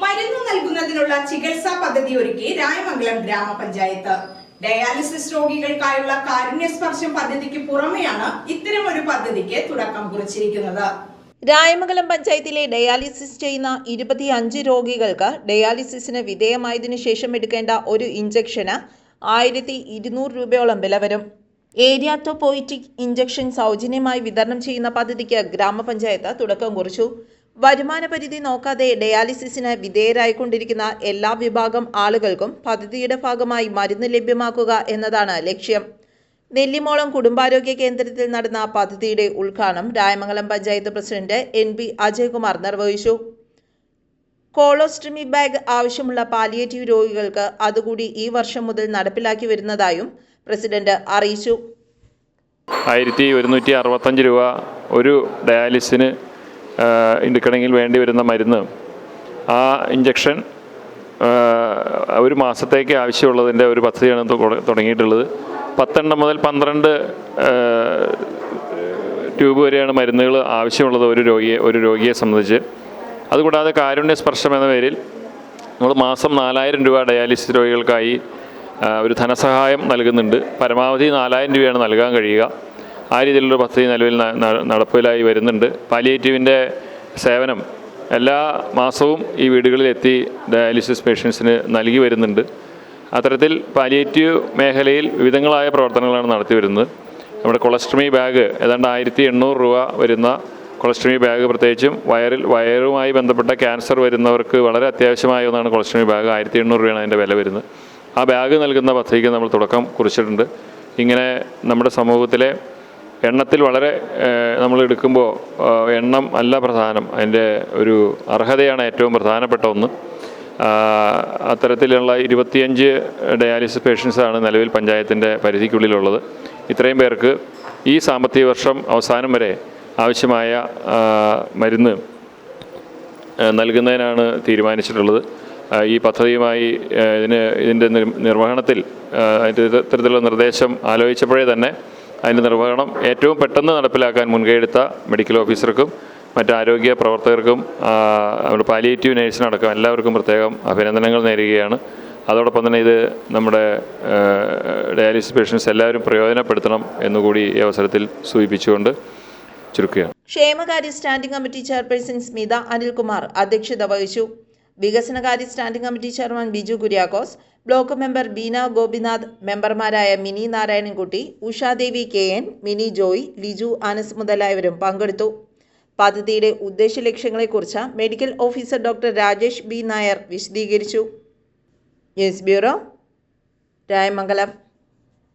മരുന്ന് നൽകുന്നതിനുള്ള ചികിത്സാ പദ്ധതി ഒരുക്കി രായമംഗലം ഗ്രാമപഞ്ചായത്ത്. ഡയാലിസിസ് രോഗികൾക്കായുള്ള കാരുണ്യസ്പർശം പദ്ധതിക്ക് പുറമെയാണ് ഇത്തരമൊരു പദ്ധതിക്ക് തുടക്കം കുറിച്ചിരിക്കുന്നത്. രായമംഗലം പഞ്ചായത്തിലെ ഡയാലിസിസ് ചെയ്യുന്ന 25 രോഗികൾക്ക് ഡയാലിസിസിന് വിധേയമായതിനു ശേഷം എടുക്കേണ്ട ഒരു ഇഞ്ചക്ഷന് 1200 രൂപയോളം വില വരും. ഏരിയാറ്റോപോയിറ്റിക് ഇഞ്ചക്ഷൻ സൗജന്യമായി വിതരണം ചെയ്യുന്ന പദ്ധതിക്ക് ഗ്രാമപഞ്ചായത്ത് തുടക്കം കുറിച്ചു. വരുമാന പരിധി നോക്കാതെ ഡയാലിസിസിന് വിധേയരായിക്കൊണ്ടിരിക്കുന്ന എല്ലാ വിഭാഗം ആളുകൾക്കും പദ്ധതിയുടെ ഭാഗമായി മരുന്ന് ലഭ്യമാക്കുക എന്നതാണ് ലക്ഷ്യം. നെല്ലിമോളം കുടുംബാരോഗ്യ കേന്ദ്രത്തിൽ നടന്ന പദ്ധതിയുടെ ഉദ്ഘാടനം രായമംഗലം പഞ്ചായത്ത് പ്രസിഡന്റ് NB അജയ്കുമാർ നിർവഹിച്ചു. കോളോസ്റ്റമി ബാഗ് ആവശ്യമുള്ള പാലിയേറ്റീവ് രോഗികൾക്ക് അതുകൂടി ഈ വർഷം മുതൽ നടപ്പിലാക്കി വരുന്നതായും പ്രസിഡന്റ് അറിയിച്ചു. 1165 രൂപ ഒരു ഡയാലിസിന് എടുക്കണമെങ്കിൽ വേണ്ടി വരുന്ന മരുന്ന്, ആ ഇഞ്ചക്ഷൻ ഒരു മാസത്തേക്ക് ആവശ്യമുള്ളതിൻ്റെ ഒരു പദ്ധതിയാണ് തുടങ്ങിയിട്ടുള്ളത്. 10 മുതൽ 12 ട്യൂബ് വരെയാണ് മരുന്നുകൾ ആവശ്യമുള്ളത് ഒരു രോഗിയെ സംബന്ധിച്ച്. അതുകൂടാതെ കാരുണ്യ സ്പർശം എന്ന പേരിൽ നമ്മൾ മാസം 4000 രൂപ ഡയാലിസിസ് രോഗികൾക്കായി ഒരു ധനസഹായം നൽകുന്നുണ്ട്. പരമാവധി 4000 രൂപയാണ് നൽകാൻ കഴിയുക. ആ രീതിയിലുള്ള പദ്ധതി നിലവിൽ നടപ്പിലായി വരുന്നുണ്ട്. പാലിയേറ്റീവിൻ്റെ സേവനം എല്ലാ മാസവും ഈ വീടുകളിലെത്തി ഡയാലിസിസ് പേഷ്യൻസിന് നൽകി വരുന്നുണ്ട്. അത്തരത്തിൽ പാലിയേറ്റീവ് മേഖലയിൽ വിവിധങ്ങളായ പ്രവർത്തനങ്ങളാണ് നടത്തി വരുന്നത്. നമ്മുടെ കൊളസ്ട്രമി ബാഗ് ഏതാണ്ട് 1800 രൂപ വരുന്ന കൊളസ്ട്രമി ബാഗ്, പ്രത്യേകിച്ചും വയറുമായി ബന്ധപ്പെട്ട ക്യാൻസർ വരുന്നവർക്ക് വളരെ അത്യാവശ്യമായ ഒന്നാണ് കൊളസ്ട്രമി ബാഗ്. 1800 രൂപയാണ് അതിൻ്റെ വില വരുന്നത്. ആ ബാഗ് നൽകുന്ന പദ്ധതിക്ക് നമ്മൾ തുടക്കം കുറിച്ചിട്ടുണ്ട്. ഇങ്ങനെ നമ്മുടെ സമൂഹത്തിലെ എണ്ണത്തിൽ വളരെ നമ്മൾ എടുക്കുമ്പോൾ എണ്ണം അല്ല പ്രധാനം, അതിൻ്റെ ഒരു അർഹതയാണ് ഏറ്റവും പ്രധാനപ്പെട്ട ഒന്ന്. അത്തരത്തിലുള്ള 25 ഡയാലിസിസ് പേഷ്യൻസാണ് നിലവിൽ പഞ്ചായത്തിൻ്റെ പരിധിക്കുള്ളിലുള്ളത്. ഇത്രയും പേർക്ക് ഈ സാമ്പത്തിക വർഷം അവസാനം വരെ ആവശ്യമായ മരുന്ന് നൽകുന്നതിനാണ് തീരുമാനിച്ചിട്ടുള്ളത്. ഈ പദ്ധതിയുമായി ഇതിൻ്റെ നിർവഹണത്തിൽ ഇത്തരത്തിലുള്ള നിർദ്ദേശം ആലോചിച്ചപ്പോഴേ തന്നെ അതിൻ്റെ നിർവഹണം ഏറ്റവും പെട്ടെന്ന് നടപ്പിലാക്കാൻ മുൻകൈയെടുത്ത മെഡിക്കൽ ഓഫീസർക്കും മറ്റ് ആരോഗ്യ പ്രവർത്തകർക്കും നമ്മുടെ പാലിയേറ്റീവ് നേഴ്സിനടക്കം എല്ലാവർക്കും പ്രത്യേകം അഭിനന്ദനങ്ങൾ നേരുകയാണ്. അതോടൊപ്പം തന്നെ ഇത് നമ്മുടെ ഡയാലിസിസ് പേഷ്യൻസ് എല്ലാവരും പ്രയോജനപ്പെടുത്തണം എന്നുകൂടി ഈ അവസരത്തിൽ സൂചിപ്പിച്ചുകൊണ്ട് ചുരുക്കുകയാണ്. ക്ഷേമകാര്യ standing committee chairperson Smitha Anilkumar അധ്യക്ഷത വഹിച്ചു. വികസനകാര്യ standing committee chairman Biju Kuriakose, block member Beena Gopinath, മെമ്പർമാരായ മിനി നാരായണൻകുട്ടി, ഉഷാദേവി KN, മിനി ജോയ്, ലിജു ആനസ് മുതലായവരും പങ്കെടുത്തു. പദ്ധതിയുടെ ഉദ്ദേശ ലക്ഷ്യങ്ങളെക്കുറിച്ച് medical officer doctor Rajesh B Nair വിശദീകരിച്ചു. News bureau, Rayamangalam.